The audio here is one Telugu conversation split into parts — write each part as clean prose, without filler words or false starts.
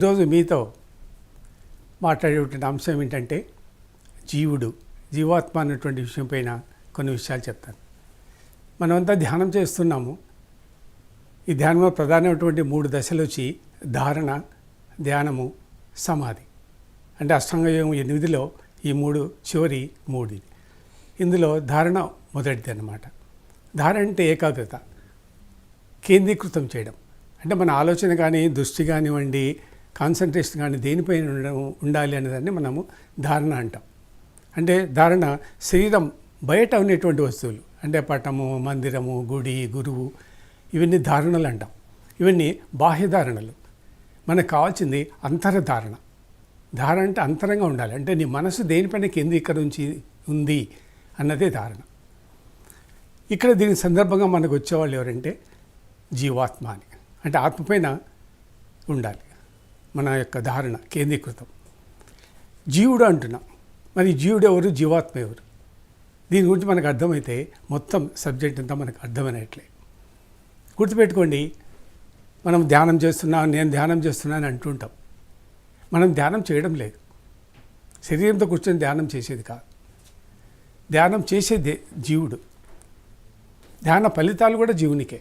ఈరోజు మీతో మాట్లాడేటువంటి అంశం ఏంటంటే జీవాత్మ అన్నటువంటి విషయం పైన కొన్ని విషయాలు చెప్తాను. మనమంతా ధ్యానం చేస్తున్నాము. ఈ ధ్యానంలో ప్రధానమైనటువంటి 3 దశలు వచ్చి ధారణ, ధ్యానము, సమాధి. అంటే అష్టాంగ యోగం 8లో ఈ 3 చివరి 3. ఇందులో ధారణ మొదటిది అన్నమాట. ధారణ అంటే ఏకాగ్రత, కేంద్రీకృతం చేయడం. అంటే మన ఆలోచన కానీ, దృష్టి కానివ్వండి, కాన్సన్ట్రేషన్ కానీ దేనిపైన ఉండాలి అనేదాన్ని మనము ధారణ అంటాం. అంటే ధారణ శరీరం బయట ఉండేటువంటి వస్తువులు, అంటే పటము, మందిరము, గుడి, గురువు, ఇవన్నీ ధారణలు అంటాం. ఇవన్నీ బాహ్య ధారణలు. మనకు కావాల్సింది అంతర్ధారణ. ధారణ అంటే అంతరంగా ఉండాలి. అంటే నీ మనసు దేనిపైన కేంద్రీకరించి ఉంది అన్నదే ధారణ. ఇక్కడ దీని సందర్భంగా మనకు వచ్చేవాళ్ళు ఎవరంటే జీవాత్మ అని. అంటే ఆత్మపైన ఉండాలి మన యొక్క ధారణ, కేంద్రీకృతం. జీవుడు అంటున్నాం. మరి జీవుడు ఎవరు, జీవాత్మ ఎవరు? దీని గురించి మనకు అర్థమైతే మొత్తం సబ్జెక్ట్ అంతా మనకు అర్థమైనట్లే. గుర్తుపెట్టుకోండి, మనం ధ్యానం చేస్తున్నాం, నేను ధ్యానం చేస్తున్నాను అంటుంటాం. మనం ధ్యానం చేయడం లేదు. శరీరంతో కూర్చొని ధ్యానం చేసేది కాదు. ధ్యానం చేసేదే జీవుడు. ధ్యాన ఫలితాలు కూడా జీవునికే.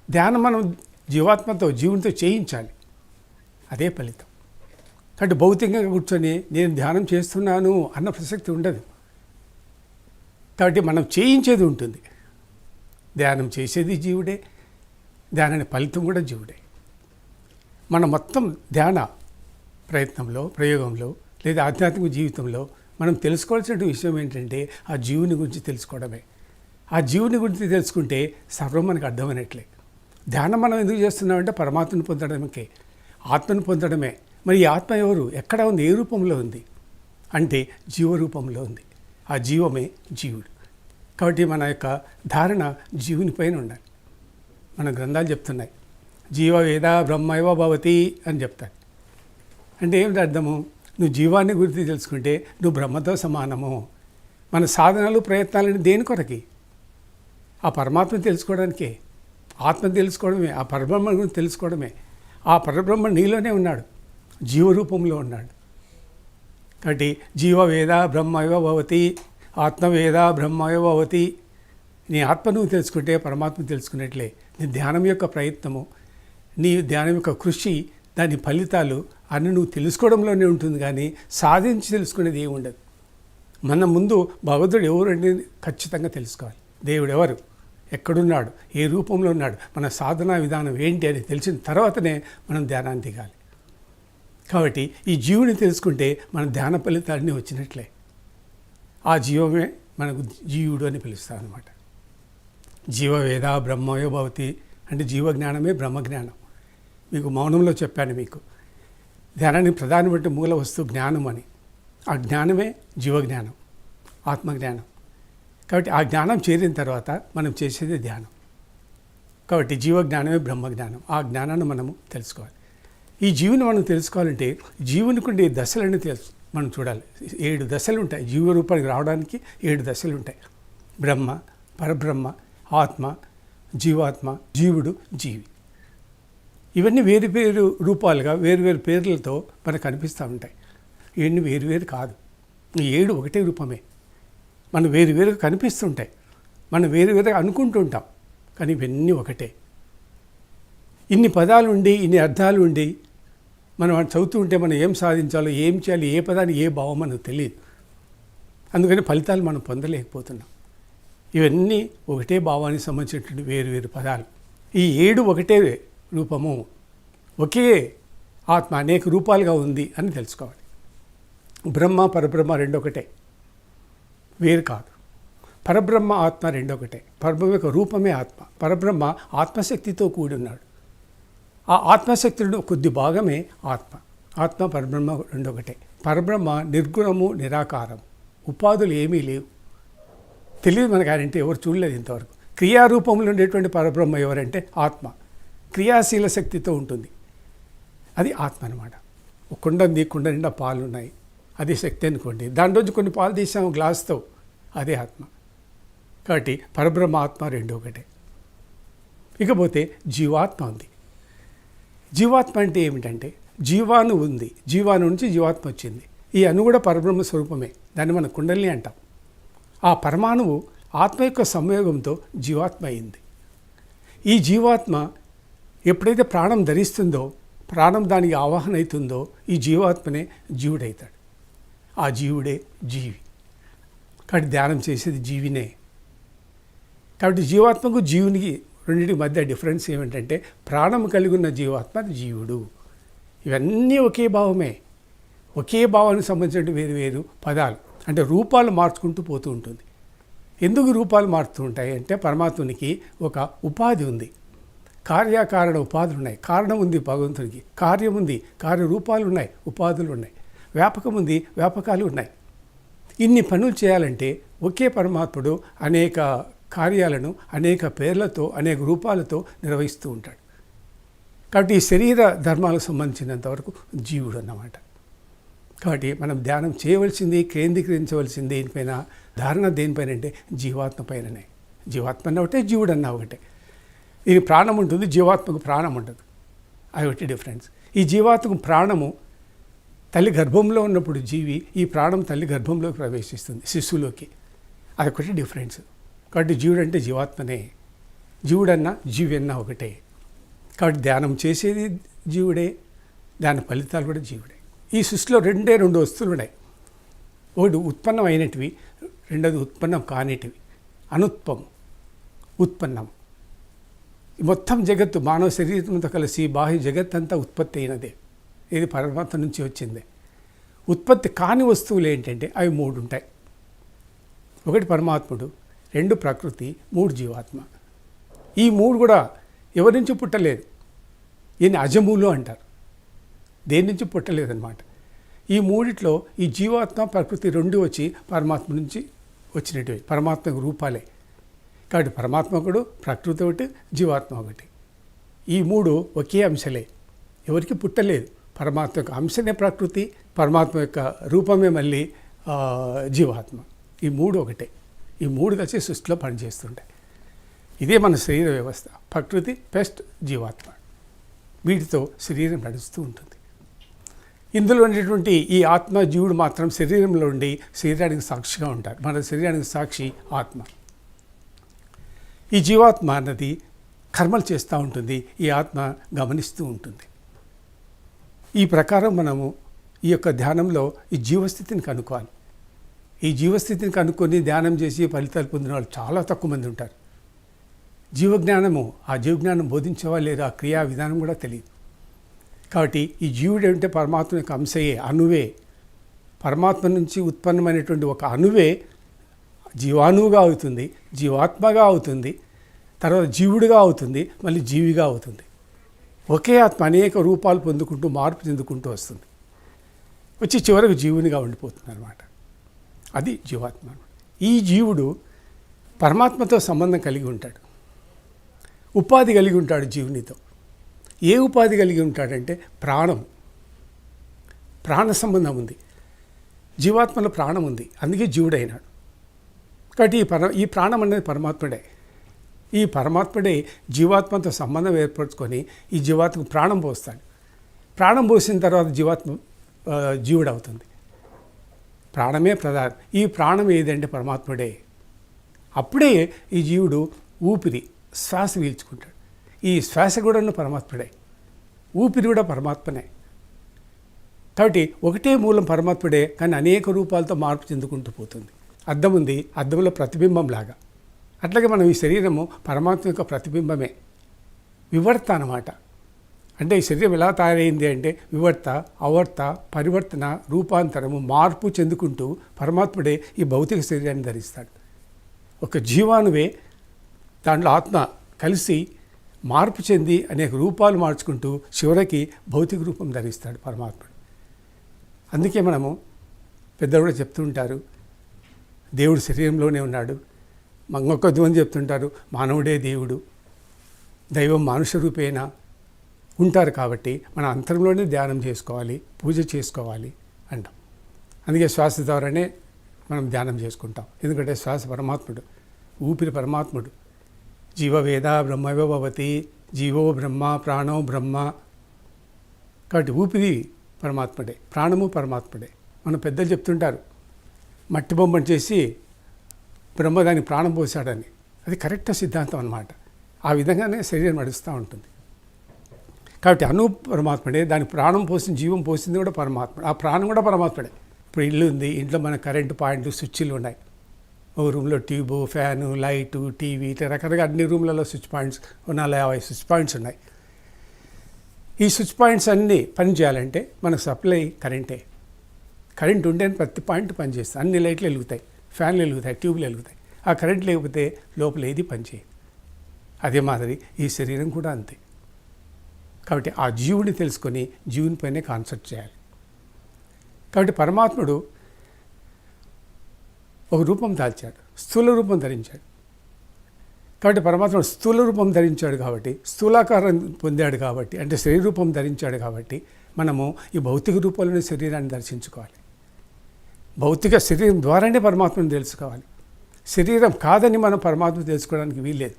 ధ్యానం మనం జీవాత్మతో, జీవునితో చేయించాలి. అదే ఫలితం. కాబట్టి భౌతికంగా కూర్చొని నేను ధ్యానం చేస్తున్నాను అన్న ప్రసక్తి ఉండదు. కాబట్టి మనం చేయించేది ఉంటుంది. ధ్యానం చేసేది జీవుడే, ధ్యానానికి ఫలితం కూడా జీవుడే. మన మొత్తం ధ్యాన ప్రయత్నంలో, ప్రయోగంలో లేదా ఆధ్యాత్మిక జీవితంలో మనం తెలుసుకోవాల్సిన విషయం ఏంటంటే ఆ జీవుని గురించి తెలుసుకోవడమే. ఆ జీవుని గురించి తెలుసుకుంటే సర్వం మనకు అర్థమైనట్లే. ధ్యానం మనం ఎందుకు చేస్తున్నామంటే పరమాత్మను పొందడమే, ఆత్మను పొందడమే. మరి ఈ ఆత్మ ఎవరు, ఎక్కడ ఉంది, ఏ రూపంలో ఉంది అంటే జీవరూపంలో ఉంది. ఆ జీవమే జీవుడు. కాబట్టి మన యొక్క ధారణ జీవుని పైన ఉండాలి. మన గ్రంథాలు చెప్తున్నాయి, జీవ వేద బ్రహ్మైవ భవతి అని చెప్తాయి. అంటే ఏమిటి అర్థము? నువ్వు జీవాన్ని గురించి తెలుసుకుంటే నువ్వు బ్రహ్మతో సమానము. మన సాధనలు, ప్రయత్నాలని దేని కొరకి? ఆ పరమాత్మను తెలుసుకోవడానికే. ఆత్మను తెలుసుకోవడమే, ఆ పరబ్రహ్మ గురించి తెలుసుకోవడమే. ఆ పరబ్రహ్మ నీలోనే ఉన్నాడు, జీవరూపంలో ఉన్నాడు. కాబట్టి జీవవేద బ్రహ్మైవ భవతి, ఆత్మవేద బ్రహ్మైవ భవతి. నీ ఆత్మ నువ్వు తెలుసుకుంటే పరమాత్మ తెలుసుకున్నట్లే. నీ ధ్యానం యొక్క ప్రయత్నము, నీ ధ్యానం యొక్క కృషి, దాని ఫలితాలు అన్నీ నువ్వు తెలుసుకోవడంలోనే ఉంటుంది. కానీ సాధించి తెలుసుకునేది ఏమి ఉండదు. మన ముందు భగవంతుడు ఎవరు అనేది ఖచ్చితంగా తెలుసుకోవాలి. దేవుడు ఎవరు, ఎక్కడున్నాడు, ఏ రూపంలో ఉన్నాడు, మన సాధనా విధానం ఏంటి అని తెలిసిన తర్వాతనే మనం ధ్యానాన్ని దిగాలి. కాబట్టి ఈ జీవుని తెలుసుకుంటే మన ధ్యాన ఫలితాలన్నీ వచ్చినట్లే. ఆ జీవమే మనకు జీవుడు అని పిలుస్తాం అన్నమాట. జీవవేద బ్రహ్మయో భవతి అంటే జీవజ్ఞానమే బ్రహ్మజ్ఞానం. మీకు మౌనంలో చెప్పాను. మీకు ధ్యానానికి ప్రధానమైన మూల వస్తువు జ్ఞానం అని. ఆ జ్ఞానమే జీవజ్ఞానం, ఆత్మజ్ఞానం. కాబట్టి ఆ జ్ఞానం చేరిన తర్వాత మనం చేసేది ధ్యానం. కాబట్టి జీవజ్ఞానమే బ్రహ్మజ్ఞానం. ఆ జ్ఞానాన్ని మనము తెలుసుకోవాలి. ఈ జీవుని మనం తెలుసుకోవాలంటే జీవునికి ఉండే దశలన్నీ మనం చూడాలి. 7 దశలు ఉంటాయి. జీవరూపానికి రావడానికి 7 దశలు ఉంటాయి. బ్రహ్మ, పరబ్రహ్మ, ఆత్మ, జీవాత్మ, జీవుడు, జీవి. ఇవన్నీ వేరు వేరు రూపాలుగా వేరు వేరు పేర్లతో మనకు కనిపిస్తూ ఉంటాయి. ఇవన్నీ వేరు కాదు. ఈ 7 ఒకటే రూపమే. మనం వేరుగా కనిపిస్తుంటాయి, మనం వేరుగా అనుకుంటూ ఉంటాం. కానీ ఇవన్నీ ఒకటే. ఇన్ని పదాలు ఉండి, ఇన్ని అర్థాలు ఉండి మనం చదువుతూ ఉంటే మనం ఏం సాధించాలో, ఏం చేయాలి, ఏ పదాన్ని ఏ భావం మనకు తెలియదు. అందుకని ఫలితాలు మనం పొందలేకపోతున్నాం. ఇవన్నీ ఒకటే భావానికి సంబంధించినటువంటి వేరు పదాలు. ఈ 7 ఒకటే రూపము, ఒకే ఆత్మ అనేక రూపాలుగా ఉంది అని తెలుసుకోవాలి. బ్రహ్మ, పరబ్రహ్మ 2 ఒకటే, వేరు కాదు. పరబ్రహ్మ, ఆత్మ 2 ఒకటే. పరబ్రహ్మ యొక్క రూపమే ఆత్మ. పరబ్రహ్మ ఆత్మశక్తితో కూడి ఉన్నాడు. ఆ ఆత్మశక్తిలో కొద్ది భాగమే ఆత్మ. ఆత్మ, పరబ్రహ్మ 2 ఒకటే. పరబ్రహ్మ నిర్గుణము, నిరాకారం, ఉపాధులు ఏమీ లేవు. తెలియదు మనకు. ఆయన అంటే ఎవరు చూడలేదు ఇంతవరకు. క్రియారూపంలో ఉండేటువంటి పరబ్రహ్మ ఎవరంటే ఆత్మ. క్రియాశీల శక్తితో ఉంటుంది. అది ఆత్మ అన్నమాట. ఒక కుండ నిండా పాలు ఉన్నాయి, అదే శక్తి అనుకోండి. దాంట్లోంచి కొన్ని పాలు తీసాము గ్లాస్తో, అదే ఆత్మ. కాబట్టి పరబ్రహ్మ, ఆత్మ 2 ఒకటే. ఇకపోతే జీవాత్మ ఉంది. జీవాత్మ అంటే ఏమిటంటే జీవాణు ఉంది, జీవాణు నుంచి జీవాత్మ వచ్చింది. ఈ అణు కూడా పరబ్రహ్మ స్వరూపమే, దాన్ని మనం కుండలిని అంటాం. ఆ పరమాణువు ఆత్మ యొక్క సంయోగంతో జీవాత్మ అయింది. ఈ జీవాత్మ ఎప్పుడైతే ప్రాణం ధరిస్తుందో, ప్రాణం దానికి ఆవాహన అవుతుందో, ఈ జీవాత్మనే జీవుడవుతాడు. ఆ జీవుడే జీవి. కాబట్టి ధ్యానం చేసేది జీవినే. కాబట్టి జీవాత్మకు జీవునికి రెండింటి మధ్య డిఫరెన్స్ ఏమిటంటే ప్రాణం కలిగి ఉన్న జీవాత్మ జీవుడు. ఇవన్నీ ఒకే భావమే. ఒకే భావానికి సంబంధించిన వేరు వేరు పదాలు, అంటే రూపాలు మార్చుకుంటూ పోతూ ఉంటుంది. ఎందుకు రూపాలు మారుతూ ఉంటాయి అంటే పరమాత్మునికి ఒక ఉపాధి ఉంది, కార్యకారణ ఉపాధులు ఉన్నాయి. కారణం ఉంది భగవంతునికి, కార్యం ఉంది, కార్యరూపాలు ఉన్నాయి, ఉపాధులు ఉన్నాయి, వ్యాపకం ఉంది, వ్యాపకాలు ఉన్నాయి. ఇన్ని పనులు చేయాలంటే ఒకే పరమాత్ముడు అనేక కార్యాలను అనేక పేర్లతో అనేక రూపాలతో నిర్వహిస్తూ ఉంటాడు. కాబట్టి ఈ శరీర ధర్మాలకు సంబంధించినంతవరకు జీవుడు అన్నమాట. కాబట్టి మనం ధ్యానం చేయవలసింది, కేంద్రీకరించవలసింది దేనిపైన, ధారణ దేనిపైన అంటే జీవాత్మ పైననే. జీవాత్మ అన్న ఒకటే, జీవుడు అన్న ఒకటే. ఇది ప్రాణం ఉంటుంది, జీవాత్మకు ప్రాణం ఉండదు. అది ఒకటి డిఫరెన్స్. ఈ జీవాత్మకు ప్రాణము తల్లి గర్భంలో ఉన్నప్పుడు జీవి, ఈ ప్రాణం తల్లి గర్భంలోకి ప్రవేశిస్తుంది, శిశువులోకి. అదొకటి డిఫరెన్స్. కాబట్టి జీవుడు అంటే జీవాత్మనే, జీవుడన్నా జీవి అన్నా ఒకటే. కాబట్టి ధ్యానం చేసేది జీవుడే, దాని ఫలితాలు కూడా జీవుడే. ఈ సృష్టిలో రెండు వస్తువులు ఉన్నాయి. ఒకటి ఉత్పన్నం అయినటివి, రెండోది ఉత్పన్నం కానిటివి. అనుత్పం, ఉత్పన్నం. మొత్తం జగత్తు మానవ శరీరంతో కలిసి బాహ్య జగత్తంతా ఉత్పత్తి అయినదే. ఇది పరమాత్మ నుంచి వచ్చిందే. ఉత్పత్తి కాని వస్తువులు ఏంటంటే అవి మూడు ఉంటాయి. ఒకటి పరమాత్ముడు, రెండు ప్రకృతి, మూడు జీవాత్మ. ఈ మూడు కూడా ఎవరి నుంచి పుట్టలేదు. ఈయన అజములు అంటారు, దేని నుంచి పుట్టలేదన్నమాట. ఈ మూడిట్లో ఈ జీవాత్మ ప్రకృతి రెండు వచ్చి పరమాత్మ నుంచి వచ్చినవి, పరమాత్మ రూపాలే. కాబట్టి పరమాత్మ ఒకడు, ప్రకృతి ఒకటి, జీవాత్మ ఒకటి. ఈ మూడు ఒకే అంశలే, ఎవరికి పుట్టలేదు. పరమాత్మ యొక్క అంశనే ప్రకృతి, పరమాత్మ యొక్క రూపమే మళ్ళీ జీవాత్మ. ఈ మూడు ఒకటే. ఈ మూడు కలిసి సృష్టిలో పనిచేస్తుంటాయి. ఇదే మన శరీర వ్యవస్థ. ప్రకృతి ప్లస్ జీవాత్మ, వీటితో శరీరం నడుస్తూ ఉంటుంది. ఇందులో ఉండేటువంటి ఈ ఆత్మ జీవుడు మాత్రం శరీరంలో ఉండి శరీరానికి సాక్షిగా ఉంటారు. మన శరీరానికి సాక్షి ఆత్మ. ఈ జీవాత్మ అన్నది కర్మలు చేస్తూ ఉంటుంది, ఈ ఆత్మ గమనిస్తూ ఉంటుంది. ఈ ప్రకారం మనము ఈ యొక్క ధ్యానంలో ఈ జీవస్థితిని కనుక్కోవాలి. ఈ జీవస్థితిని కనుక్కొని ధ్యానం చేసి ఫలితాలు పొందిన వాళ్ళు చాలా తక్కువ మంది ఉంటారు. జీవజ్ఞానము, ఆ జీవజ్ఞానం బోధించేవాళ్ళు లేరు, ఆ క్రియా విధానం కూడా తెలియదు. కాబట్టి ఈ జీవుడు అంటే పరమాత్మ యొక్క అంశయే, అణువే. పరమాత్మ నుంచి ఉత్పన్నమైనటువంటి ఒక అణువే జీవాణువుగా అవుతుంది, జీవాత్మగా అవుతుంది, తర్వాత జీవుడిగా అవుతుంది, మళ్ళీ జీవిగా అవుతుంది. ఒకే ఆత్మ అనేక రూపాలు పొందుకుంటూ మార్పు చెందుకుంటూ వస్తుంది, వచ్చి చివరకు జీవునిగా ఉండిపోతుంది అన్నమాట. అది జీవాత్మ. ఈ జీవుడు పరమాత్మతో సంబంధం కలిగి ఉంటాడు, ఉపాధి కలిగి ఉంటాడు జీవునితో. ఏ ఉపాధి కలిగి ఉంటాడంటే ప్రాణం, ప్రాణ సంబంధం ఉంది. జీవాత్మలో ప్రాణం ఉంది, అందుకే జీవుడైనాడు. కాబట్టి ఈ ప్రాణం అనేది పరమాత్ముడే. ఈ పరమాత్ముడే జీవాత్మతో సంబంధం ఏర్పరచుకొని ఈ జీవాత్మకు ప్రాణం పోస్తాడు. ప్రాణం పోసిన తర్వాత జీవాత్మ జీవుడు అవుతుంది. ప్రాణమే ప్రధానం. ఈ ప్రాణం ఏదంటే పరమాత్ముడే. అప్పుడే ఈ జీవుడు ఊపిరి, శ్వాస పీల్చుకుంటాడు. ఈ శ్వాస కూడా పరమాత్ముడే, ఊపిరి కూడా పరమాత్మనే. కాబట్టి ఒకటే మూలం పరమాత్ముడే, కానీ అనేక రూపాలతో మార్పు చెందుకుంటూ పోతుంది. అద్దం ఉంది, అద్దంలో ప్రతిబింబం లాగా. అట్లాగే మనం ఈ శరీరము పరమాత్మ యొక్క ప్రతిబింబమే, వివర్త అన్నమాట. అంటే ఈ శరీరం ఎలా తయారైంది అంటే వివర్త, అవర్త, పరివర్తన, రూపాంతరము, మార్పు చెందుకుంటూ పరమాత్ముడే ఈ భౌతిక శరీరాన్ని ధరిస్తాడు. ఒక జీవాణువే, దాంట్లో ఆత్మ కలిసి మార్పు చెంది అనేక రూపాలు మార్చుకుంటూ చివరికి భౌతిక రూపం ధరిస్తాడు పరమాత్ముడు. అందుకే మనము పెద్దలు కూడా చెప్తూ ఉంటారు, దేవుడు శరీరంలోనే ఉన్నాడు. మంగొక్కద్దు చెప్తుంటారు, మానవుడే దేవుడు, దైవం మానుష రూపేణ ఉంటారు. కాబట్టి మన అంతరంలోనే ధ్యానం చేసుకోవాలి, పూజ చేసుకోవాలి అంటాం. అందుకే శ్వాస ద్వారానే మనం ధ్యానం చేసుకుంటాం. ఎందుకంటే శ్వాస పరమాత్ముడు, ఊపిరి పరమాత్ముడు. జీవవేద బ్రహ్మవ భవతి, జీవో బ్రహ్మ, ప్రాణో బ్రహ్మ, కాబట్టి ఊపిరి పరమాత్ముడే, ప్రాణము పరమాత్ముడే. మన పెద్దలు చెప్తుంటారు, మట్టి బొమ్మను చేసి బ్రహ్మ దానికి ప్రాణం పోసాడని. అది కరెక్ట్ సిద్ధాంతం అన్నమాట. ఆ విధంగానే శరీరం నడుస్తూ ఉంటుంది. కాబట్టి అణు పరమాత్ముడే, దానికి ప్రాణం పోసిన జీవం పోసింది కూడా పరమాత్ముడు. ఆ ప్రాణం కూడా పరమాత్ముడే. ఇప్పుడు ఇల్లు ఉంది, ఇంట్లో మన కరెంటు పాయింట్లు, స్విచ్లు ఉన్నాయి. ఒక రూమ్లో ట్యూబు, ఫ్యాను, లైటు, టీవీ, ఇట్లా రకరకాల అన్ని రూమ్లలో స్విచ్ పాయింట్స్ 450 స్విచ్ పాయింట్స్ ఉన్నాయి. ఈ స్విచ్ పాయింట్స్ అన్నీ పనిచేయాలంటే మనకు సప్లై కరెంటే. కరెంట్ ఉంటేనే ప్రతి పాయింట్ పనిచేస్తుంది. అన్ని లైట్లు వెలుగుతాయి, ఫ్యాన్లు వెలుగుతాయి, ట్యూబ్లు వెలుగుతాయి. ఆ కరెంట్ లేకపోతే లోపల ఏది పనిచేయదు. అదే మాదిరి ఈ శరీరం కూడా అంతే. కాబట్టి ఆ జీవుని తెలుసుకొని జీవునిపైనే కాన్సెప్ట్ చేయాలి. కాబట్టి పరమాత్ముడు ఒక రూపం దాల్చాడు, స్థూల రూపం ధరించాడు. కాబట్టి పరమాత్ముడు స్థూల రూపం ధరించాడు కాబట్టి, స్థూలాకారం పొందాడు కాబట్టి, అంటే శరీర రూపం ధరించాడు కాబట్టి మనము ఈ భౌతిక రూపంలోని శరీరాన్ని దర్శించుకోవాలి. భౌతిక శరీరం ద్వారానే పరమాత్మను తెలుసుకోవాలి. శరీరం కాదని మనం పరమాత్మ తెలుసుకోవడానికి వీల్లేదు.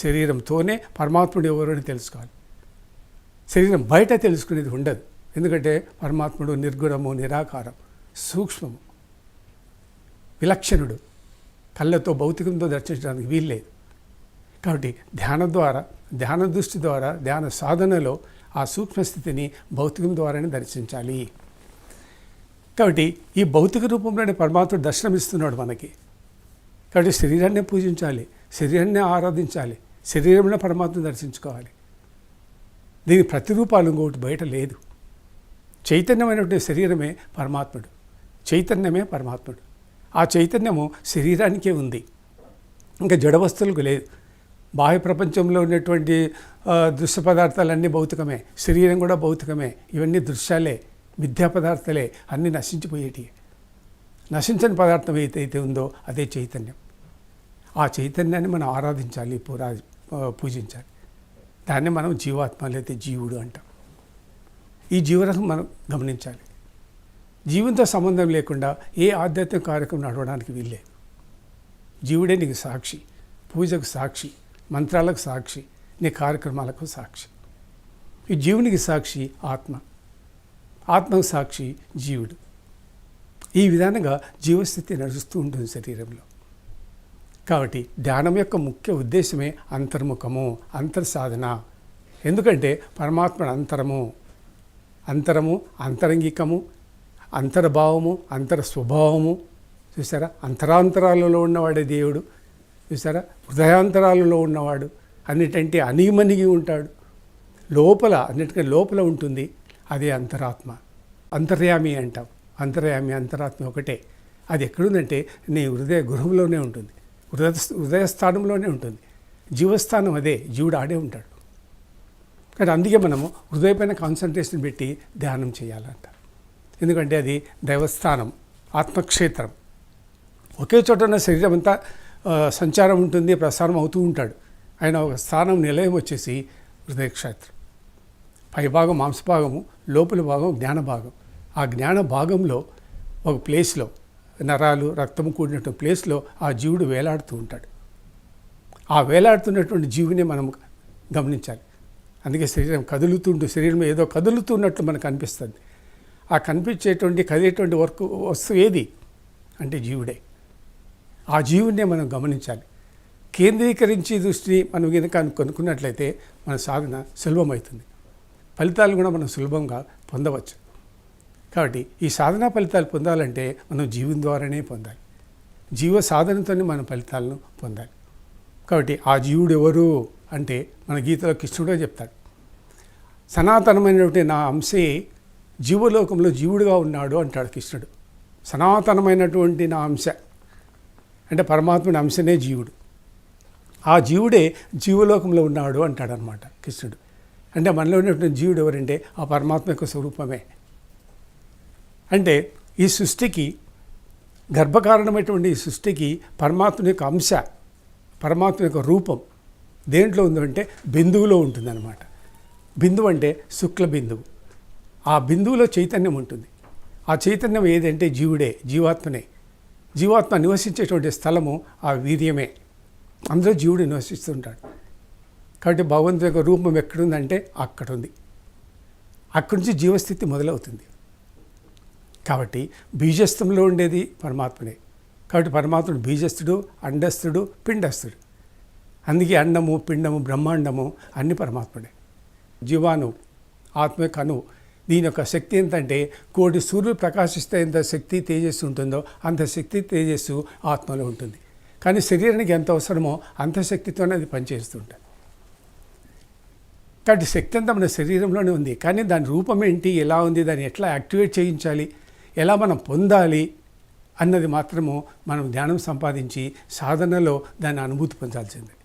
శరీరంతోనే పరమాత్ముడు ఎవరు అని తెలుసుకోవాలి. శరీరం బయట తెలుసుకునేది ఉండదు. ఎందుకంటే పరమాత్ముడు నిర్గుణము, నిరాకారం, సూక్ష్మము, విలక్షణుడు. కళ్ళతో భౌతికంతో దర్శించడానికి వీల్లేదు. కాబట్టి ధ్యాన దృష్టి ద్వారా, ధ్యాన సాధనలో ఆ సూక్ష్మస్థితిని భౌతికం ద్వారానే దర్శించాలి. కాబట్టి ఈ భౌతిక రూపంలోనే పరమాత్ముడు దర్శనమిస్తున్నాడు మనకి. కాబట్టి శరీరాన్నే పూజించాలి, శరీరాన్నే ఆరాధించాలి, శరీరంలో పరమాత్మను దర్శించుకోవాలి. దీని ప్రతిరూపాలు ఇంకొకటి బయట లేదు. చైతన్యమైనటువంటి శరీరమే పరమాత్ముడు, చైతన్యమే పరమాత్ముడు. ఆ చైతన్యము శరీరానికే ఉంది, ఇంకా జడ వస్తువులకు లేదు. బాహ్య ప్రపంచంలో ఉన్నటువంటి దృశ్య పదార్థాలన్నీ భౌతికమే, శరీరం కూడా భౌతికమే. ఇవన్నీ దృశ్యాలే, మిథ్యా పదార్థాలే, అన్నీ నశించిపోయేటి. నశించని పదార్థం ఏదైతే ఉందో అదే చైతన్యం. ఆ చైతన్యాన్ని మనం ఆరాధించాలి, పూజించాలి. దాన్ని మనం జీవాత్మ లేదా జీవుడు అంటాం. ఈ జీవరసం మనం గమనించాలి. జీవంతో సంబంధం లేకుండా ఏ ఆధ్యాత్మిక కార్యక్రమం నడవడానికి వీల్లేదు. జీవుడే నీకు సాక్షి, పూజకు సాక్షి, మంత్రాలకు సాక్షి, నీ కార్యక్రమాలకు సాక్షి. ఈ జీవునికి సాక్షి ఆత్మ, ఆత్మకు సాక్షి జీవుడు. ఈ విధానంగా జీవస్థితి నడుస్తూ ఉంటుంది శరీరంలో. కాబట్టి ధ్యానం యొక్క ముఖ్య ఉద్దేశమే అంతర్ముఖము, అంతర్సాధన. ఎందుకంటే పరమాత్మ అంతరము, అంతరంగికము, అంతర్భావము, అంతర స్వభావము. చూసారా, అంతరాంతరాలలో ఉన్నవాడే దేవుడు. చూసారా, హృదయాంతరాలలో ఉన్నవాడు, అన్నిటంటే అణిగిమణిగి ఉంటాడు. అన్నిటికంటే లోపల ఉంటుంది, అదే అంతరాత్మ. అంతర్యామి అంటాం. అంతరాత్మ ఒకటే. అది ఎక్కడుందంటే నీ హృదయ గృహంలోనే ఉంటుంది, హృదయస్థానంలోనే ఉంటుంది. జీవస్థానం అదే, జీవుడు ఆడే ఉంటాడు. కానీ అందుకే మనము హృదయపైన కాన్సన్ట్రేషన్ పెట్టి ధ్యానం చేయాలంట. ఎందుకంటే అది దైవస్థానం, ఆత్మక్షేత్రం. ఒకే చోట ఉన్న శరీరం అంతా సంచారం ఉంటుంది, ప్రసారం అవుతూ ఉంటాడు. ఆయన ఒక స్థానం నిలయం వచ్చేసి హృదయక్షేత్రం. పైభాగం మాంసభాగము, లోపల భాగం జ్ఞాన భాగం. ఆ జ్ఞాన భాగంలో ఒక ప్లేస్లో, నరాలు రక్తము కూడినటువంటి ప్లేస్లో ఆ జీవుడు వేలాడుతూ ఉంటాడు. ఆ వేలాడుతున్నటువంటి జీవుని మనం గమనించాలి. అందుకే శరీరం కదులుతుంటూ, శరీరం ఏదో కదులుతున్నట్లు మనకు అనిపిస్తుంది. ఆ కనిపించేటువంటి కదిలేటువంటి వస్తువు ఏది అంటే జీవుడే. ఆ జీవుడినే మనం గమనించాలి. కేంద్రీకరించి దృష్టిని మనం కనుక కనుక్కున్నట్లయితే మన సాధన సులభమవుతుంది. ఫలితాలు కూడా మనం సులభంగా పొందవచ్చు. కాబట్టి ఈ సాధనా ఫలితాలు పొందాలంటే మనం జీవం ద్వారానే పొందాలి. జీవ సాధనతోనే మనం ఫలితాలను పొందాలి. కాబట్టి ఆ జీవుడు ఎవరు అంటే మన గీతలో కృష్ణుడే చెప్తాడు. సనాతనమైనటువంటి నా అంశే జీవలోకంలో జీవుడుగా ఉన్నాడు అంటాడు కృష్ణుడు. సనాతనమైనటువంటి నా అంశ అంటే పరమాత్ముడి అంశనే జీవుడు. ఆ జీవుడే జీవలోకంలో ఉన్నాడు అంటాడనమాట కృష్ణుడు. అంటే మనలో ఉన్నటువంటి జీవుడు ఎవరంటే ఆ పరమాత్మ యొక్క స్వరూపమే. అంటే ఈ సృష్టికి గర్భకారణమైనటువంటి ఈ సృష్టికి పరమాత్మ యొక్క అంశ, పరమాత్మ యొక్క రూపం దేంట్లో ఉందంటే బిందువులో ఉంటుందన్నమాట. బిందువు అంటే శుక్ల బిందువు. ఆ బిందువులో చైతన్యం ఉంటుంది. ఆ చైతన్యం ఏదంటే జీవుడే, జీవాత్మనే. జీవాత్మ నివసించేటువంటి స్థలము ఆ వీర్యమే. అందులో జీవుడు నివసిస్తుంటాడు. కాబట్టి భగవంతుని యొక్క రూపం ఎక్కడుందంటే అక్కడ ఉంది. అక్కడి నుంచి జీవస్థితి మొదలవుతుంది. కాబట్టి బీజస్థంలో ఉండేది పరమాత్మనే. కాబట్టి పరమాత్ముడు బీజస్థుడు, అండస్థుడు, పిండస్థుడు. అందుకే అండము, పిండము, బ్రహ్మాండము అన్ని పరమాత్ముడే. జీవాను, ఆత్మ యొక్క అణువు, దీని యొక్క శక్తి ఎంతంటే కోటి సూర్యులు ప్రకాశిస్తే ఎంత శక్తి తేజస్సు ఉంటుందో అంత శక్తి తేజస్సు ఆత్మలో ఉంటుంది. కానీ శరీరానికి ఎంత అవసరమో అంత శక్తితోనే అది పనిచేస్తుంటుంది. కాబట్టి శక్తి అంతా మన శరీరంలోనే ఉంది. కానీ దాని రూపం ఏంటి, ఎలా ఉంది, దాన్ని ఎట్లా యాక్టివేట్ చేయించాలి, ఎలా మనం పొందాలి అన్నది మాత్రము మనం జ్ఞానం సంపాదించి సాధనలో దాన్ని అనుభూతి పొందాల్సిందే.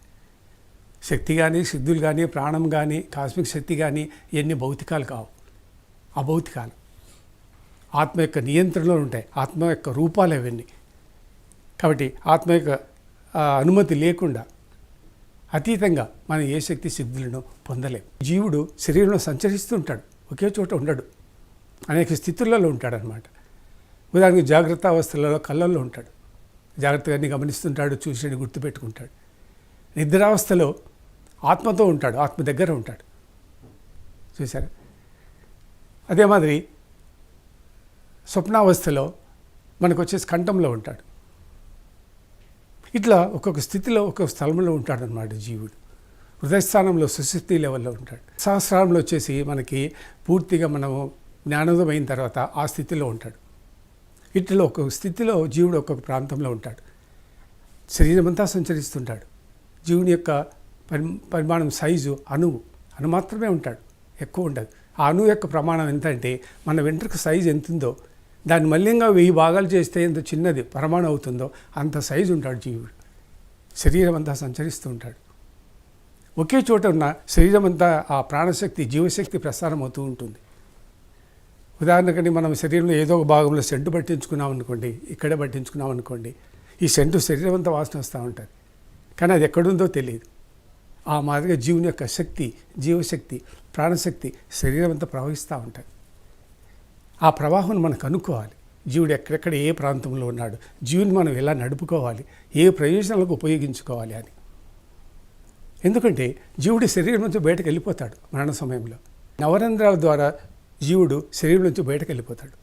శక్తి కానీ, సిద్ధులు కానీ, ప్రాణం కానీ, కాస్మిక్ శక్తి కానీ ఇవన్నీ భౌతికాలు కావు, అభౌతికాలు. ఆత్మ యొక్క నియంత్రణలో ఉంటాయి, ఆత్మ యొక్క రూపాలు అవన్నీ. కాబట్టి ఆత్మ యొక్క అనుమతి లేకుండా అతీతంగా మనం ఏ శక్తి సిద్ధులను పొందలేము. జీవుడు శరీరంలో సంచరిస్తూ ఉంటాడు, ఒకే చోట ఉండడు, అనేక స్థితులలో ఉంటాడనమాట. ఉదాహరణకి జాగ్రత్త అవస్థలలో కళ్ళల్లో ఉంటాడు, జాగ్రత్తగా అన్ని గమనిస్తుంటాడు, చూసి గుర్తుపెట్టుకుంటాడు. నిద్రావస్థలో ఆత్మతో ఉంటాడు, ఆత్మ దగ్గర ఉంటాడు. చూసారా? అదే మాదిరి స్వప్నావస్థలో మనకు వచ్చేసి కంఠంలో ఉంటాడు. ఇట్లా ఒక్కొక్క స్థితిలో ఒక్కొక్క స్థలంలో ఉంటాడనమాట జీవుడు. హృదయస్థానంలో సుశక్తి లెవెల్లో ఉంటాడు. సహస్రారంలో వచ్చేసి మనకి పూర్తిగా మనము జ్ఞానోదయం అయిన తర్వాత ఆ స్థితిలో ఉంటాడు. ఇట్లా ఒక్కొక్క స్థితిలో జీవుడు ఒక్కొక్క ప్రాంతంలో ఉంటాడు. శరీరం అంతా సంచరిస్తుంటాడు. జీవుని యొక్క పరిమాణం సైజు అణు మాత్రమే ఉంటాడు, ఎక్కువ ఉండదు. ఆ అణువు యొక్క ప్రమాణం ఎంత అంటే మన వెంట్రుక సైజు ఎంత ఉందో దాన్ని మళ్ళీగా 1000 భాగాలు చేస్తే ఎంత చిన్నది ప్రమాణం అవుతుందో అంత సైజు ఉంటాడు జీవుడు. శరీరం అంతా సంచరిస్తూ ఉంటాడు. ఒకే చోట ఉన్న శరీరం అంతా ఆ ప్రాణశక్తి, జీవశక్తి ప్రసారం అవుతూ ఉంటుంది. ఉదాహరణకని మనం శరీరంలో ఏదో ఒక భాగంలో సెంటు పట్టించుకున్నాం అనుకోండి, ఇక్కడే పట్టించుకున్నాం అనుకోండి, ఈ సెంటు శరీరం అంతా వాసన వస్తూ ఉంటుంది, కానీ అది ఎక్కడుందో తెలియదు. ఆ మాదిరిగా జీవుని యొక్క శక్తి, జీవశక్తి, ప్రాణశక్తి శరీరం అంతా ప్రవహిస్తూ ఉంటుంది. ఆ ప్రవాహం మనం కనుక్కోవాలి. జీవుడు ఎక్కడెక్కడ ఏ ప్రాంతంలో ఉన్నాడు, జీవుని మనం ఎలా నడుపుకోవాలి, ఏ ప్రయోజనాలకు ఉపయోగించుకోవాలి అని. ఎందుకంటే జీవుడి శరీరం నుంచి బయటకు వెళ్ళిపోతాడు మరణ సమయంలో. నవరంధ్రాల ద్వారా జీవుడు శరీరం నుంచి బయటకు వెళ్ళిపోతాడు.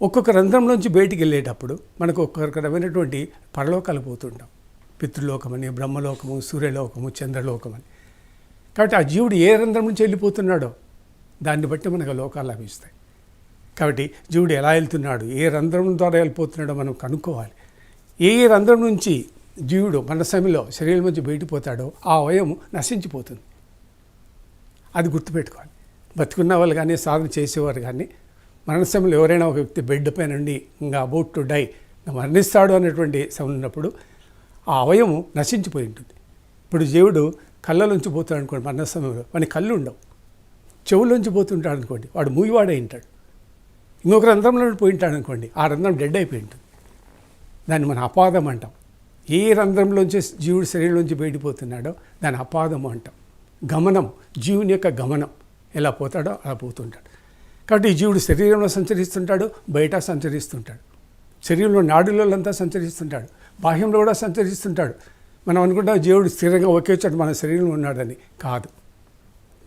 ఒక్కొక్క రంధ్రంలోంచి బయటికి వెళ్ళేటప్పుడు మనకు ఒక్కొక్క రకమైనటువంటి పరలోకాలు పోతుంటాం. పితృలోకమని, బ్రహ్మలోకము, సూర్యలోకము, చంద్రలోకమని. కాబట్టి ఆ జీవుడు ఏ రంధ్రం నుంచి వెళ్ళిపోతున్నాడో దాన్ని బట్టి మనకు లోకాలు లభిస్తాయి. కాబట్టి జీవుడు ఎలా వెళ్తున్నాడు, ఏ రంధ్రం ద్వారా వెళ్ళిపోతున్నాడో మనం కనుక్కోవాలి. ఏ రంధ్రం నుంచి జీవుడు మన సమయంలో శరీరం నుంచి బయటపోతాడో ఆ అవయవం నశించిపోతుంది. అది గుర్తుపెట్టుకోవాలి. బతుకున్న వాళ్ళు కానీ, సాధన చేసేవారు కానీ, మరణ సమయంలో ఎవరైనా ఒక వ్యక్తి బెడ్ పై నుండి ఇంకా అబౌట్ టు డై, మరణిస్తాడు అనేటువంటి సమయం ఉన్నప్పుడు ఆ అవయవం నశించిపోయి ఉంటుంది. ఇప్పుడు జీవుడు కళ్ళలోంచి పోతాడు అనుకోండి, మరణ సమయంలో వాడి కళ్ళు ఉండవు. చెవుల్లోంచి పోతుంటాడు అనుకోండి, వాడు మూగివాడై ఉంటాడు. ఇంకొక రంధ్రంలో పోయి ఉంటాడు అనుకోండి, ఆ రంధ్రం డెడ్ అయిపోయి ఉంటుంది. దాన్ని మనం అపాదం అంటాం. ఏ రంధ్రంలోంచి జీవుడు శరీరంలోంచి బయటిపోతున్నాడో దాన్ని అపాదము అంటాం. గమనం, జీవుని యొక్క గమనం ఎలా పోతాడో అలా పోతుంటాడు. కాబట్టి ఈ జీవుడు శరీరంలో సంచరిస్తుంటాడు, బయట సంచరిస్తుంటాడు. శరీరంలో నాడులంతా సంచరిస్తుంటాడు, బాహ్యంలో కూడా సంచరిస్తుంటాడు. మనం అనుకుంటాం జీవుడు స్థిరంగా ఒకే చోట మన శరీరంలో ఉన్నాడని. కాదు,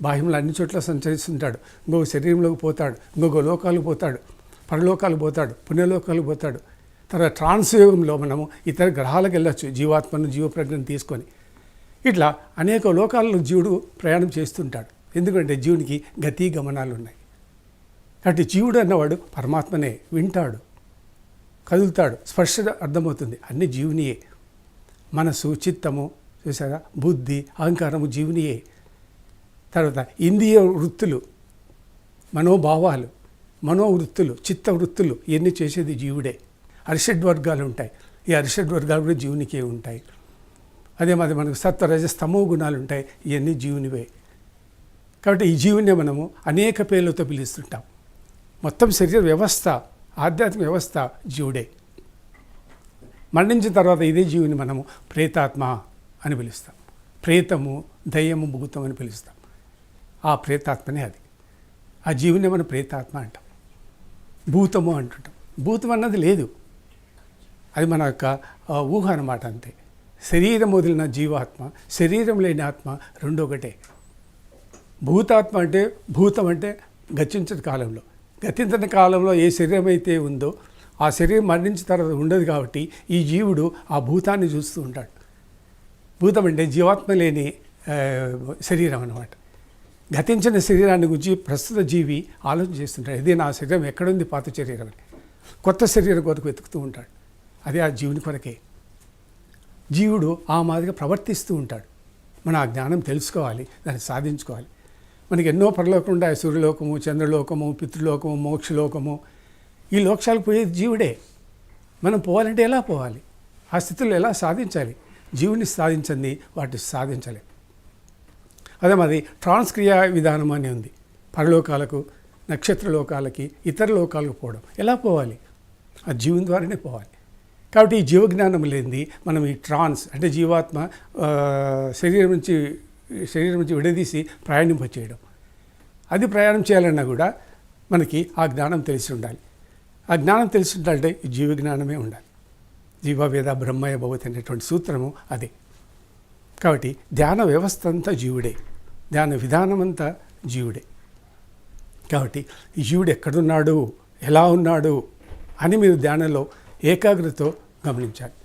బాహ్యంలో అన్ని చోట్ల సంచరిస్తుంటాడు. ఇంకొక శరీరంలోకి పోతాడు, ఇంకొక లోకాలకు పోతాడు, పరలోకాలకు పోతాడు, పుణ్యలోకాలకు పోతాడు. తర్వాత ట్రాన్స్యోగంలో మనము ఇతర గ్రహాలకు వెళ్ళొచ్చు, జీవాత్మను, జీవప్రజ్ఞను తీసుకొని. ఇట్లా అనేక లోకాలలో జీవుడు ప్రయాణం చేస్తుంటాడు. ఎందుకంటే జీవునికి గతి గమనాలు ఉన్నాయి. కాబట్టి జీవుడు అన్నవాడు పరమాత్మనే. వింటాడు, కదులుతాడు, స్పర్శ అర్థమవుతుంది, అన్ని జీవునియే. మనసు, చిత్తము చూసారా, బుద్ధి, అహంకారము జీవునియే. తర్వాత ఇంద్రియ వృత్తులు, మనోభావాలు, మనోవృత్తులు, చిత్త వృత్తులు ఇవన్నీ చేసేది జీవుడే. అరిషడ్ వర్గాలు ఉంటాయి, ఈ అరిషడ్ వర్గాలు కూడా జీవునికే ఉంటాయి. అదే మాది మనకు సత్వ రజ స్తమో గుణాలు ఉంటాయి, ఇవన్నీ జీవునివే. కాబట్టి ఈ జీవుని మనము అనేక పేర్లతో పిలుస్తుంటాం. మొత్తం శరీర వ్యవస్థ, ఆధ్యాత్మిక వ్యవస్థ జీవుడే. మరణించిన తర్వాత ఇదే జీవుని మనము ప్రేతాత్మ అని పిలుస్తాం. ప్రేతము, దయ్యము, భూతం అని పిలుస్తాం. ఆ ప్రేతాత్మనే అది. ఆ జీవుని మనం ప్రేతాత్మ అంటాం, భూతము అంటుంటాం. భూతం అన్నది లేదు, అది మన యొక్క ఊహ అన్నమాట, అంతే. శరీరం వదిలిన జీవాత్మ, శరీరం లేని ఆత్మ రెండు ఒకటే. భూతాత్మ అంటే, భూతం అంటే గతించిన కాలంలో. గతించిన కాలంలో ఏ శరీరం అయితే ఉందో ఆ శరీరం మరణించిన తర్వాత ఉండదు కాబట్టి ఈ జీవుడు ఆ భూతాన్ని చూస్తూ ఉంటాడు. భూతం అంటే జీవాత్మ లేని శరీరం అన్నమాట. గతించిన శరీరాన్ని గురించి ప్రస్తుత జీవి ఆలోచన చేస్తుంటాడు. ఇది నా శరీరం ఎక్కడుంది, పాత శరీరం అని. కొత్త శరీరం కొరకు వెతుకుతూ ఉంటాడు. అదే ఆ జీవుని కొరకే. జీవుడు ఆ మాదిరిగా ప్రవర్తిస్తూ ఉంటాడు. మనం ఆ జ్ఞానం తెలుసుకోవాలి, దాన్ని సాధించుకోవాలి. మనకి ఎన్నో పరలోకం ఉంటాయి. సూర్యలోకము, చంద్రలోకము, పితృలోకము, మోక్షలోకము. ఈ లోకాలకు పోయేది జీవుడే. మనం పోవాలంటే ఎలా పోవాలి, ఆ స్థితిలో ఎలా సాధించాలి? జీవుని సాధించింది వాటిని సాధించలేం. అదే మాది ట్రాన్స్క్రియా విధానం అని ఉంది. పరలోకాలకు, నక్షత్ర లోకాలకి, ఇతర లోకాలకు పోవడం. ఎలా పోవాలి? ఆ జీవుని ద్వారానే పోవాలి. కాబట్టి ఈ జీవజ్ఞానం లేనిది మనం ఈ ట్రాన్స్ అంటే జీవాత్మ శరీరం నుంచి విడదీసి ప్రయాణింపచేయడం. అది ప్రయాణం చేయాలన్నా కూడా మనకి ఆ జ్ఞానం తెలిసి ఉండాలి. ఆ జ్ఞానం తెలిసి ఉండాలంటే ఈ జీవ జ్ఞానమే ఉండాలి. జీవవేద బ్రహ్మయ భవతి అనేటువంటి సూత్రము అదే. కాబట్టి ధ్యాన వ్యవస్థ అంతా జీవుడే, ధ్యాన విధానం అంతా జీవుడే. కాబట్టి ఈ జీవుడు ఎక్కడున్నాడు, ఎలా ఉన్నాడు అని మీరు ధ్యానంలో ఏకాగ్రతతో గమనించాలి.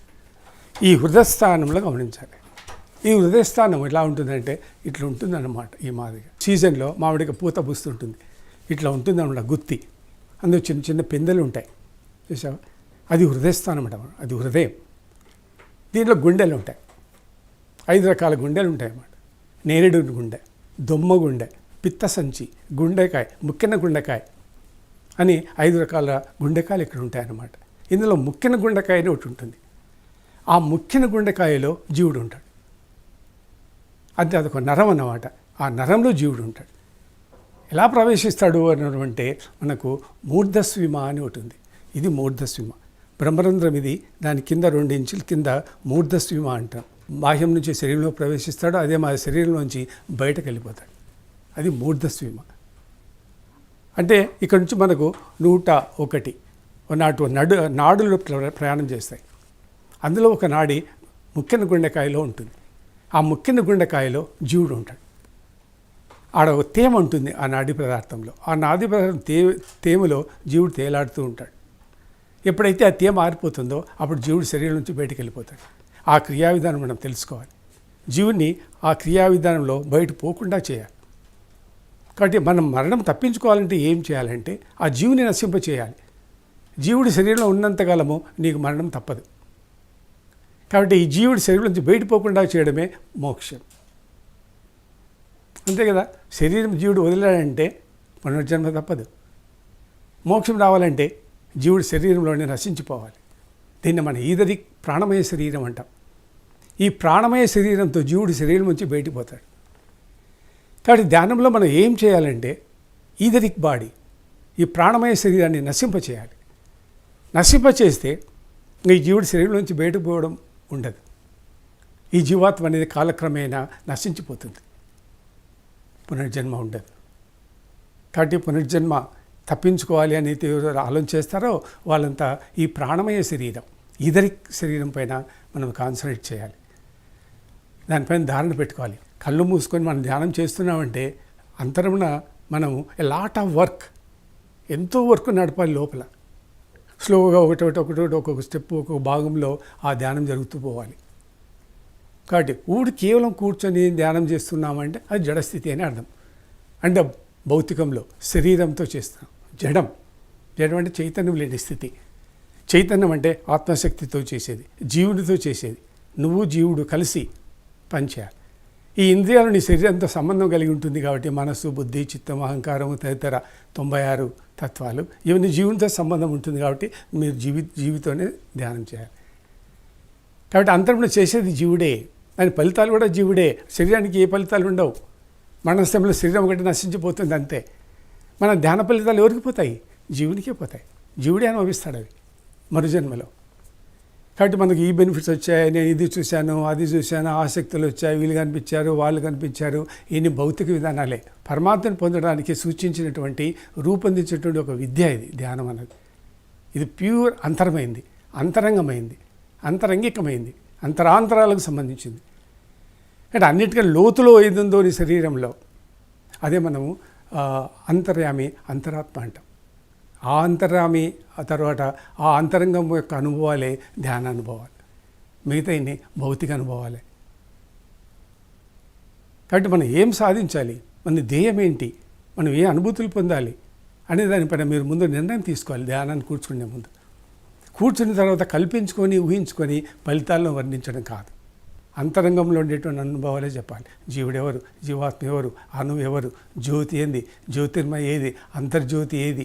ఈ హృదయస్థానంలో గమనించాలి. ఈ హృదయస్థానం ఎలా ఉంటుందంటే ఇట్లా ఉంటుందన్నమాట. ఈ మాదిరిగా సీజన్లో మామిడికి పూత పూస్తుంటుంది, ఇట్లా ఉంటుందన్నమాట. గుత్తి అందులో చిన్న చిన్న పిందెలు ఉంటాయి, చూసావా? అది హృదయస్థానం అంట. అది హృదయం. దీంట్లో గుండెలు ఉంటాయి, 5 రకాల గుండెలు ఉంటాయి అన్నమాట. నేరేడు గుండె, దొమ్మ గుండె, పిత్తసంచి, గుండెకాయ, ముక్కెన గుండెకాయ అని 5 రకాల గుండెకాయలు ఇక్కడ ఉంటాయన్నమాట. ఇందులో ముక్కెన గుండెకాయ అని ఒకటి ఉంటుంది. ఆ ముక్కెన గుండెకాయలో జీవుడు ఉంటాడు. అంటే అదొక నరం అన్నమాట. ఆ నరంలో జీవుడు ఉంటాడు. ఎలా ప్రవేశిస్తాడు అన్నటువంటి మనకు మూర్ధస్విమ అని ఒకటి ఉంది. ఇది మూర్ధస్విమ. బ్రహ్మరంధ్రం ఇది, దాని కింద 2 ఇంచుల కింద మూర్ధస్విమ అంటాం. బాహ్యం నుంచి శరీరంలో ప్రవేశిస్తాడు, అదే మా శరీరంలోంచి బయటకు వెళ్ళిపోతాడు. అది మూర్ధస్విమ. అంటే ఇక్కడ నుంచి మనకు 101 నాడులు ప్రయాణం చేస్తాయి. అందులో ఒక నాడి ముక్కెన గుండెకాయలో ఉంటుంది. ఆ ముక్కెన గుండెకాయలో జీవుడు ఉంటాడు. ఆడ ఒక తేమ ఉంటుంది ఆ నాడీ పదార్థంలో. ఆ నాడీ పదార్థం తేమలో జీవుడు తేలాడుతూ ఉంటాడు. ఎప్పుడైతే ఆ తేమ ఆరిపోతుందో అప్పుడు జీవుడు శరీరం నుంచి బయటకు వెళ్ళిపోతాడు. ఆ క్రియా విధానం మనం తెలుసుకోవాలి. జీవుని ఆ క్రియా విధానంలో బయట పోకుండా చేయాలి. కాబట్టి మనం మరణం తప్పించుకోవాలంటే ఏం చేయాలంటే ఆ జీవుని నశింపచేయాలి. జీవుడి శరీరంలో ఉన్నంతకాలము నీకు మరణం తప్పదు. కాబట్టి ఈ జీవుడి శరీరం నుంచి బయట పోకుండా చేయడమే మోక్షం. అంతే కదా. శరీరం జీవుడు వదిలాడంటే పునర్జన్మ తప్పదు. మోక్షం రావాలంటే జీవుడి శరీరంలోనే నశించిపోవాలి. దీన్ని మన ఈదరి ప్రాణమయ శరీరం అంటాం. ఈ ప్రాణమయ శరీరంతో జీవుడి శరీరం నుంచి బయటికి పోతాడు. కాబట్టి ధ్యానంలో మనం ఏం చేయాలంటే ఈదరిక్ బాడీ, ఈ ప్రాణమయ శరీరాన్ని నశింపచేయాలి. నశింపచేస్తే ఈ జీవుడి శరీరం నుంచి బయటకు పోవడం ఉండదు. ఈ జీవాత్మ అనేది కాలక్రమేణా నశించిపోతుంది, పునర్జన్మ ఉండదు. కాబట్టి పునర్జన్మ తప్పించుకోవాలి అని ఎవరు ఆలోచన చేస్తారో వాళ్ళంతా ఈ ప్రాణమయ శరీరం, ఈదరిక్ శరీరం పైన మనం కాన్సన్ట్రేట్ చేయాలి. దానిపైన ధారణ పెట్టుకోవాలి. కళ్ళు మూసుకొని మనం ధ్యానం చేస్తున్నామంటే అంతరమున మనం లాట్ ఆఫ్ వర్క్, ఎంతో వర్క్ నడపాలి లోపల. స్లోగా ఒక్కొక్క స్టెప్ ఒక్కొక్క భాగంలో ఆ ధ్యానం జరుగుతూ పోవాలి. కాబట్టి కేవలం కూర్చొని ధ్యానం చేస్తున్నామంటే అది జడస్థితి అని అర్థం. అంటే భౌతికంలో శరీరంతో చేస్తున్నాం. జడం అంటే చైతన్యం లేని స్థితి. చైతన్యం అంటే ఆత్మశక్తితో చేసేది, జీవుడితో చేసేది. నువ్వు జీవుడు కలిసి పనిచేయాలి. ఈ ఇంద్రియాలు నీ శరీరంతో సంబంధం కలిగి ఉంటుంది కాబట్టి మనస్సు, బుద్ధి, చిత్తం, అహంకారం తదితర 96 తత్వాలు ఇవన్నీ జీవునితో సంబంధం ఉంటుంది కాబట్టి మీరు జీవితోనే ధ్యానం చేయాలి. కాబట్టి అంతర్మున చేసేది జీవుడే, దాని ఫలితాలు కూడా జీవుడే. శరీరానికి ఏ ఫలితాలు ఉండవు. మరణస్థంలో శరీరం ఒకటి నశించిపోతుంది అంతే. మన ధ్యాన ఫలితాలు ఎవరికి పోతాయి? జీవునికే పోతాయి. జీవుడే అనుభవిస్తాడు అవి మరుజన్మలో. కాబట్టి మనకి ఈ బెనిఫిట్స్ వచ్చాయి, నేను ఇది చూశాను, అది చూశాను, ఆసక్తులు వచ్చాయి, వీళ్ళు కనిపించారు, వాళ్ళు కనిపించారు. ఇన్ని భౌతిక విధానాలే. పరమాత్మను పొందడానికి సూచించినటువంటి, రూపొందించినటువంటి ఒక విద్య ఇది ధ్యానం అన్నది. ఇది ప్యూర్ అంతరమైంది, అంతరంగమైంది, అంతరంగికమైంది, అంతరాంతరాలకు సంబంధించింది. అంటే అన్నిటికీ లోతులో ఏదుందో నీ శరీరంలో అదే మనము అంతర్యామి, అంతరాత్మ అంటాం. ఆ అంతర్యామి ఆ తర్వాత ఆ అంతరంగం యొక్క అనుభవాలే ధ్యాన అనుభవాలు, మిగతాయి భౌతిక అనుభవాలే. కాబట్టి మనం ఏం సాధించాలి, మన ధ్యేయం ఏంటి, మనం ఏ అనుభూతులు పొందాలి అనే దానిపైన మీరు ముందు నిర్ణయం తీసుకోవాలి. ధ్యానాన్ని కూర్చునే ముందు, కూర్చున్న తర్వాత కల్పించుకొని ఊహించుకొని ఫలితాలను వర్ణించడం కాదు. అంతరంగంలో ఉండేటువంటి అనుభవాలే చెప్పాలి. జీవుడెవరు, జీవాత్మ ఎవరు, అణువు ఎవరు, జ్యోతి ఏంది, జ్యోతిర్మయ ఏది, అంతర్జ్యోతి ఏది,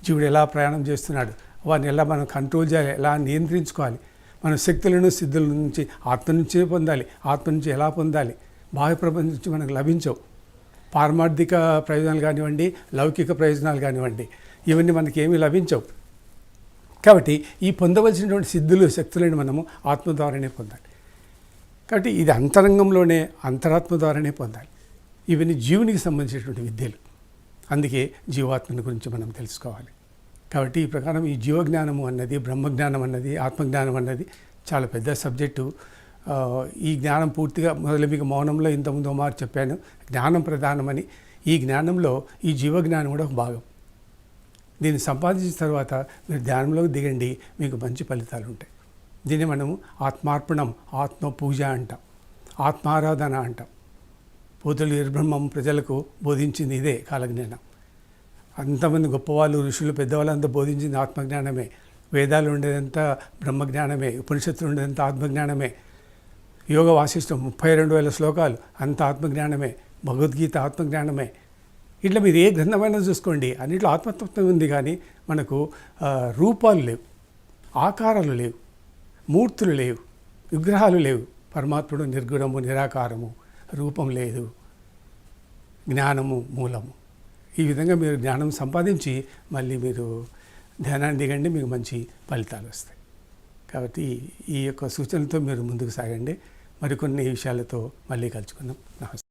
జీవుడు ఎలా ప్రయాణం చేస్తున్నాడు, వారిని ఎలా మనం కంట్రోల్ చేయాలి, ఎలా నియంత్రించుకోవాలి, మన శక్తులను సిద్ధుల నుంచి ఆత్మ నుంచే పొందాలి, ఆత్మ నుంచి ఎలా పొందాలి, బాహ్య ప్రపంచం నుంచి మనకు లభించవు. పారమార్థిక ప్రయోజనాలు కానివ్వండి, లౌకిక ప్రయోజనాలు కానివ్వండి, ఇవన్నీ మనకి ఏమీ లభించవు. కాబట్టి ఈ పొందవలసినటువంటి సిద్ధులు, శక్తులను మనము ఆత్మ ద్వారానే పొందాలి. కాబట్టి ఇది అంతరంగంలోనే, అంతరాత్మ ద్వారానే పొందాలి. ఇవన్నీ జీవునికి సంబంధించినటువంటి విద్యలు. అందుకే జీవాత్మని గురించి మనం తెలుసుకోవాలి. కాబట్టి ఈ ప్రకారం ఈ జీవజ్ఞానము అన్నది, బ్రహ్మజ్ఞానం అన్నది, ఆత్మజ్ఞానం అన్నది చాలా పెద్ద సబ్జెక్టు. ఈ జ్ఞానం పూర్తిగా మొదలు మీకు మౌనంలో ఇంతకుముందు మారు చెప్పాను, జ్ఞానం ప్రధానమని. ఈ జ్ఞానంలో ఈ జీవజ్ఞానం కూడా ఒక భాగం. దీన్ని సంపాదించిన తర్వాత మీరు ధ్యానంలోకి దిగండి, మీకు మంచి ఫలితాలు ఉంటాయి. దీన్ని మనము ఆత్మార్పణం, ఆత్మ పూజ అంటాం, ఆత్మారాధన అంటాం. పోతులు బ్రహ్మం ప్రజలకు బోధించింది ఇదే కాలజ్ఞానం. అంతమంది గొప్పవాళ్ళు, ఋషులు, పెద్దవాళ్ళు అంతా బోధించింది ఆత్మజ్ఞానమే. వేదాలు ఉండేదంతా బ్రహ్మజ్ఞానమే, ఉపనిషత్తులు ఉండేదంతా ఆత్మజ్ఞానమే. యోగ వాసిష్టం 32,000 శ్లోకాలు అంత ఆత్మజ్ఞానమే. భగవద్గీత ఆత్మజ్ఞానమే. ఇట్లా మీరు ఏ గ్రంథమైనా చూసుకోండి, అన్నింటిలో ఆత్మతత్వం ఉంది. కానీ మనకు రూపాలు లేవు, ఆకారాలు లేవు, మూర్తులు లేవు, విగ్రహాలు లేవు. పరమాత్ముడు నిర్గుణము, నిరాకారము, రూపం లేదు, జ్ఞానము మూలము. ఈ విధంగా మీరు జ్ఞానం సంపాదించి మళ్ళీ మీరు ధ్యానాన్ని దిగండి, మీకు మంచి ఫలితాలు వస్తాయి. కాబట్టి ఈ యొక్క సూచనలతో మీరు ముందుకు సాగండి. మరికొన్ని విషయాలతో మళ్ళీ కలుసుకుందాం. నమస్తే.